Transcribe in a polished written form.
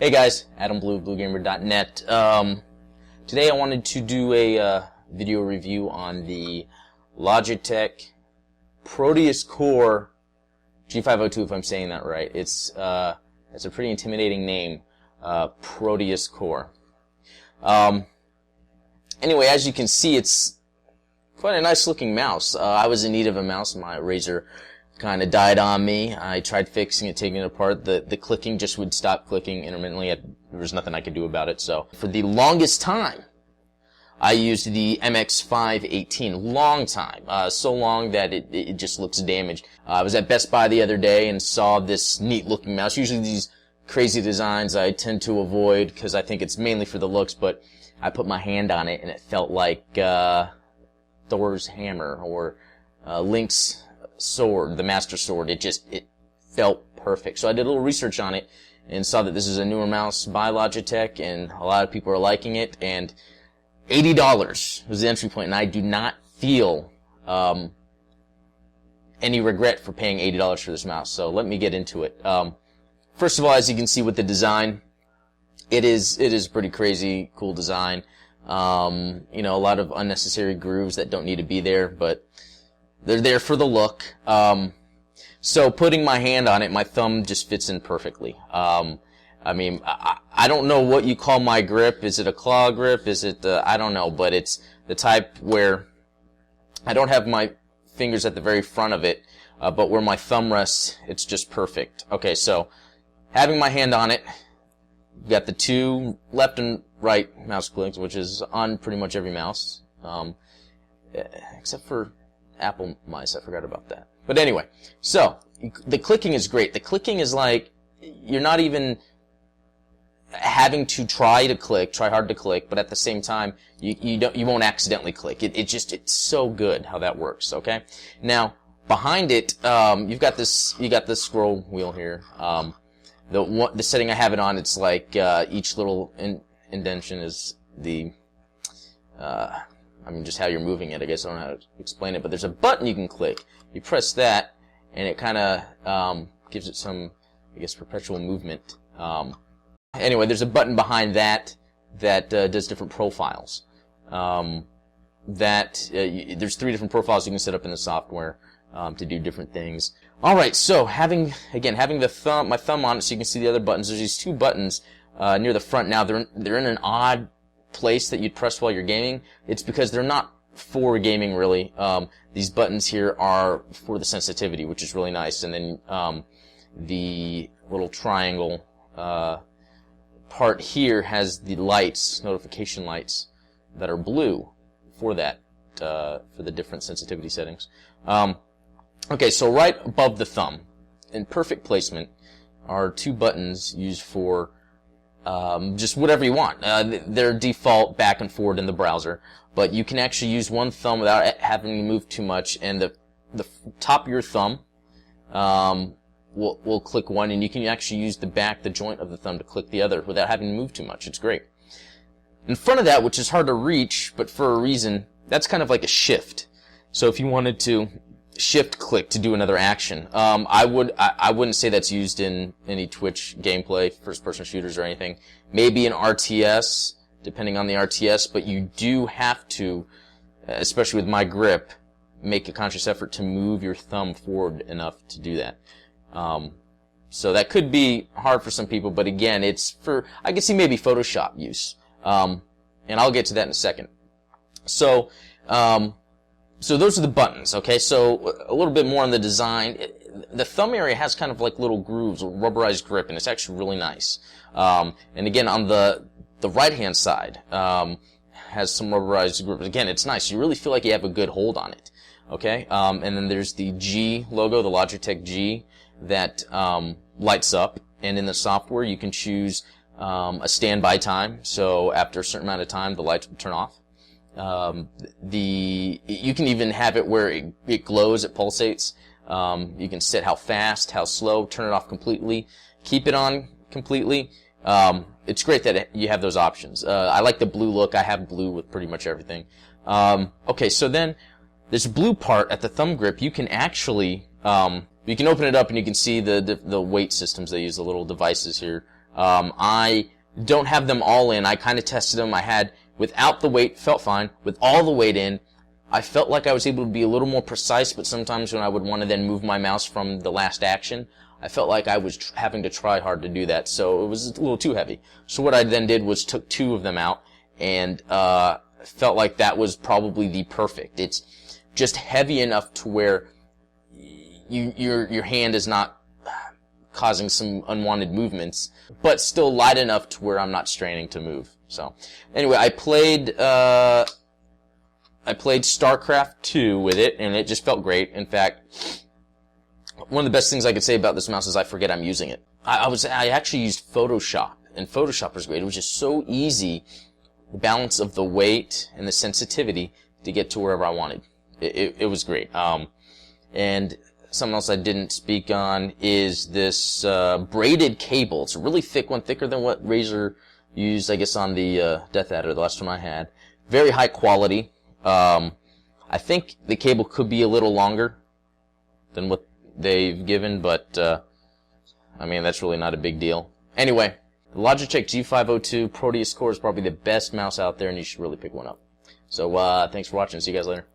Hey guys, Adam Blue, BlueGamer.net. Today I wanted to do a video review on the Logitech Proteus Core G502, if I'm saying that right. It's a pretty intimidating name, Proteus Core. Anyway, as you can see, it's quite a nice looking mouse. I was in need of a mouse. My Razer kind of died on me. I tried fixing it, taking it apart. The clicking just would stop clicking intermittently. There was nothing I could do about it. So for the longest time, I used the MX518. Long time. So long that it just looks damaged. I was at Best Buy the other day and saw this neat looking mouse. Usually these crazy designs I tend to avoid because I think it's mainly for the looks, but I put my hand on it and it felt like Thor's hammer or Link's sword, the Master Sword. It felt perfect. So I did a little research on it and saw that this is a newer mouse by Logitech and a lot of people are liking it, and $80 was the entry point, and I do not feel any regret for paying $80 for this mouse. So let me get into it. First of all, as you can see with the design, it is pretty crazy, cool design. You know, a lot of unnecessary grooves that don't need to be there, but they're there for the look. So putting my hand on it, my thumb just fits in perfectly. I mean, I don't know what you call my grip. Is it a claw grip? Is it I don't know, but it's the type where I don't have my fingers at the very front of it, but where my thumb rests, it's just perfect. Okay, so having my hand on it, you've got the two left and right mouse clicks, which is on pretty much every mouse, except for Apple mice. I forgot about that. But anyway, so the clicking is great. The clicking is like you're not even having to try hard to click, but at the same time you won't accidentally click. It's so good how that works. Okay, now behind it you got this scroll wheel here. The setting I have it on, it's like each little indentation is the I mean, just how you're moving it. I guess I don't know how to explain it, but there's a button you can click. You press that, and it kind of gives it some, I guess, perpetual movement. Anyway, there's a button behind that does different profiles. There's 3 different profiles you can set up in the software to do different things. All right, so having my thumb on it, so you can see the other buttons. There's these 2 buttons near the front. Now they're in an odd place that you'd press while you're gaming. It's because they're not for gaming really. These buttons here are for the sensitivity, which is really nice. And then the little triangle part here has the lights, notification lights, that are blue for that, for the different sensitivity settings. Okay, so right above the thumb, in perfect placement, are 2 buttons used for just whatever you want. They're default back and forward in the browser, but you can actually use one thumb without having to move too much, and the top of your thumb will click one, and you can actually use the joint of the thumb to click the other without having to move too much. It's great. In front of that, which is hard to reach, but for a reason, that's kind of like a shift. So if you wanted to shift click to do another action, I wouldn't say that's used in any Twitch gameplay, first person shooters or anything. Maybe in RTS, depending on the RTS, but you do have to, especially with my grip, make a conscious effort to move your thumb forward enough to do that. So that could be hard for some people, but again, it's for, I could see maybe Photoshop use. And I'll get to that in a second. So those are the buttons, okay? So a little bit more on the design. The thumb area has kind of like little grooves, a rubberized grip, and it's actually really nice. And again, on the right-hand side, has some rubberized grip. Again, it's nice. You really feel like you have a good hold on it, okay? And then there's the G logo, the Logitech G, that lights up. And in the software, you can choose a standby time. So after a certain amount of time, the lights will turn off. You can even have it where it glows, it pulsates. You can set how fast, how slow, turn it off completely, keep it on completely. It's great that you have those options. I like the blue look. I have blue with pretty much everything. Okay, so then this blue part at the thumb grip, you can actually, you can open it up and you can see the weight systems they use, the little devices here. I don't have them all in. I kind of tested them. I had without the weight, felt fine. With all the weight in, I felt like I was able to be a little more precise, but sometimes when I would want to then move my mouse from the last action, I felt like I was having to try hard to do that, so it was a little too heavy. So what I then did was took 2 of them out, and felt like that was probably the perfect. It's just heavy enough to where your hand is not causing some unwanted movements, but still light enough to where I'm not straining to move. So anyway, I played StarCraft 2 with it, and it just felt great. In fact, one of the best things I could say about this mouse is I forget I'm using it. I actually used Photoshop, and Photoshop was great. It was just so easy, the balance of the weight and the sensitivity to get to wherever I wanted. It was great. And something else I didn't speak on is this braided cable. It's a really thick one, thicker than what Razer used, I guess, on the Death Adder, the last one I had. Very high quality. I think the cable could be a little longer than what they've given, but I mean, that's really not a big deal. Anyway, the Logitech G502 Proteus Core is probably the best mouse out there, and you should really pick one up. So thanks for watching. See you guys later.